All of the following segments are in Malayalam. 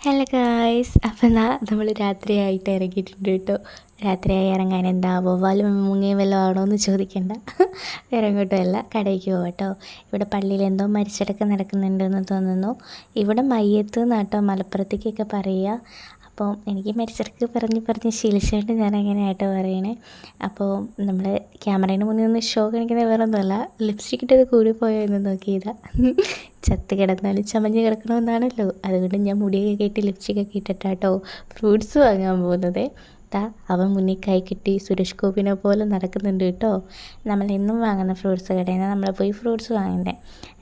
ഹലോ ഗായ്സ്, അപ്പം നമ്മൾ രാത്രിയായിട്ട് ഇറങ്ങിയിട്ടുണ്ട് കേട്ടോ. രാത്രിയായി ഇറങ്ങാൻ എന്താ വവ്വാലും മുങ്ങിയും വല്ലതും ആണോ എന്ന് ചോദിക്കണ്ട. വേറെ എങ്ങോട്ടുമല്ല, കടയ്ക്ക് പോകട്ടോ. ഇവിടെ പള്ളിയിൽ എന്തോ മരിച്ചടക്കം നടക്കുന്നുണ്ടെന്ന് തോന്നുന്നു. ഇവിടെ മയ്യത്ത് എന്നാട്ടോ മലപ്പുറത്തേക്കൊക്കെ പറയുക. അപ്പോൾ എനിക്ക് മരിച്ചടക്ക് പറഞ്ഞ് ശീലിച്ചിട്ട് ഞാൻ അങ്ങനെയായിട്ടോ പറയണേ. അപ്പോൾ നമ്മൾ ക്യാമറേൻ്റെ മുന്നിൽ നിന്ന് ഷോ കാണിക്കുന്നത് വേറെ ഒന്നുമല്ല, ലിപ്സ്റ്റിക് ഇട്ടത് കൂടിപ്പോയോ എന്ന് നോക്കിയതാണ്. ചത്ത് കിടന്നാലും ചമഞ്ഞ് കിടക്കണമെന്നാണല്ലോ, അതുകൊണ്ട് ഞാൻ മുടിയൊക്കെ കെട്ടി ലിപ്സ്റ്റിക്കൊക്കെ ഇട്ടിട്ടാട്ടോ ഫ്രൂട്ട്സ് വാങ്ങാൻ പോകുന്നത്. അവൻ മുന്നിൽ കൈ കെട്ടി സുരേഷ് ഗോപിനെ പോലെ നടക്കുന്നുണ്ട് കേട്ടോ. നമ്മളെന്നും വാങ്ങുന്ന ഫ്രൂട്ട്സ് കടയിൽ നിന്ന് നമ്മൾ പോയി ഫ്രൂട്ട്സ് വാങ്ങണ്ടേ.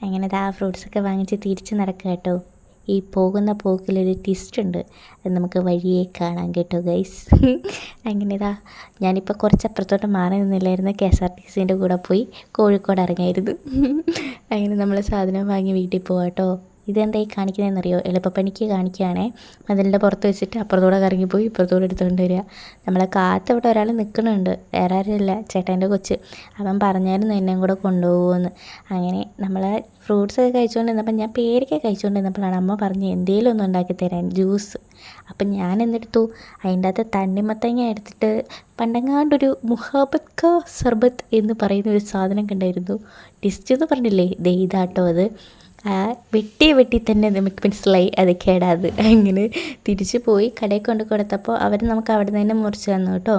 അങ്ങനെ ഫ്രൂട്ട്സൊക്കെ വാങ്ങിച്ച് തിരിച്ച് നടക്കുക കേട്ടോ. ഈ പോകുന്ന പോക്കിലൊരു ട്വിസ്റ്റ് ഉണ്ട്, അത് നമുക്ക് വഴിയേ കാണാം കേട്ടോ ഗൈസ്. അങ്ങനെ ഞാനിപ്പോൾ കുറച്ച് അപ്പുറത്തോട്ട് മാറി നിന്നില്ലായിരുന്നു, KSRTCൻ്റെ കൂടെ പോയി കോഴിക്കോട് ഇറങ്ങിയായിരുന്നു. അങ്ങനെ നമ്മൾ സാധനം വാങ്ങി വീട്ടിൽ പോകാം കേട്ടോ. ഇതെന്തായി കാണിക്കുന്നതെന്നറിയോ? എളുപ്പപ്പണിക്ക് കാണിക്കുകയാണേ. മതിലിൻ്റെ പുറത്ത് വെച്ചിട്ട് അപ്പുറത്തൂടെ കറങ്ങിപ്പോയി ഇപ്പുറത്തൂടെ എടുത്തുകൊണ്ട് വരിക. നമ്മളെ കാത്ത് ഇവിടെ ഒരാൾ നിൽക്കുന്നുണ്ട്, വേറെ ആരുമില്ല, ചേട്ടൻ്റെ കൊച്ച്. അവൻ പറഞ്ഞായിരുന്നു എന്നെയും കൂടെ കൊണ്ടുപോകുമെന്ന്. അങ്ങനെ നമ്മൾ ഫ്രൂട്ട്സൊക്കെ കഴിച്ചുകൊണ്ടിരുന്നപ്പോൾ, ഞാൻ പേരൊക്കെ കഴിച്ചുകൊണ്ടിരുന്നപ്പോഴാണ് അമ്മ പറഞ്ഞ് എന്തെങ്കിലും ഒന്ന് ഉണ്ടാക്കി തരാൻ, ജ്യൂസ്. അപ്പം ഞാൻ എന്തെടുത്തു, അതിൻ്റെ അകത്ത് തണ്ണിമത്തങ്ങ എടുത്തിട്ട് പണ്ടെങ്ങാണ്ടൊരു മുഹബത്ത് കാ സർബത്ത് എന്ന് പറയുന്ന ഒരു സാധനം കണ്ടായിരുന്നു. ടിസ്റ്റ് എന്ന് പറഞ്ഞില്ലേ, ദേ ഇതാട്ടോ അത്. വെട്ടി തന്നെ നമുക്ക് മനസ്സിലായി അത് കേടാത്. അങ്ങനെ തിരിച്ചു പോയി കടയിൽ കൊണ്ട് കൊടുത്തപ്പോൾ അവർ നമുക്ക് അവിടെ നിന്ന് തന്നെ മുറിച്ച് തന്നു കേട്ടോ.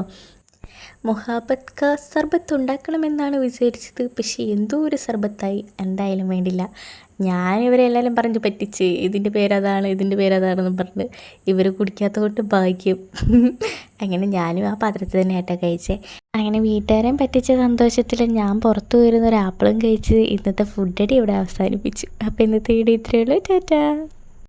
മുഹബത്ത് കാ സർബത്ത് ഉണ്ടാക്കണമെന്നാണ് വിചാരിച്ചത്, പക്ഷേ എന്തോ ഒരു സർബത്തായി. എന്തായാലും വേണ്ടില്ല, ഞാൻ ഇവരെല്ലാവരും പറഞ്ഞ് പറ്റിച്ച് ഇതിൻ്റെ പേരതാണ് ഇതിൻ്റെ പേരതാണെന്ന് പറഞ്ഞ് ഇവർ കുടിക്കാത്ത കൊണ്ട് ഭാഗ്യം. അങ്ങനെ ഞാനും ആ പാത്രത്തിൽ തന്നെ ആയിട്ടാണ് കഴിച്ചേ. അങ്ങനെ വീട്ടുകാരെയും പറ്റിച്ച സന്തോഷത്തിൽ ഞാൻ പുറത്തു പോയിരുന്ന ഒരു ആപ്പിളും കഴിച്ച് ഇന്നത്തെ ഫുഡ് അടി ഇവിടെ അവസാനിപ്പിച്ചു. അപ്പോൾ ഇന്നത്തെ വീഡിയോ ഇത്രയേ ഉള്ളൂ. ടാറ്റാ.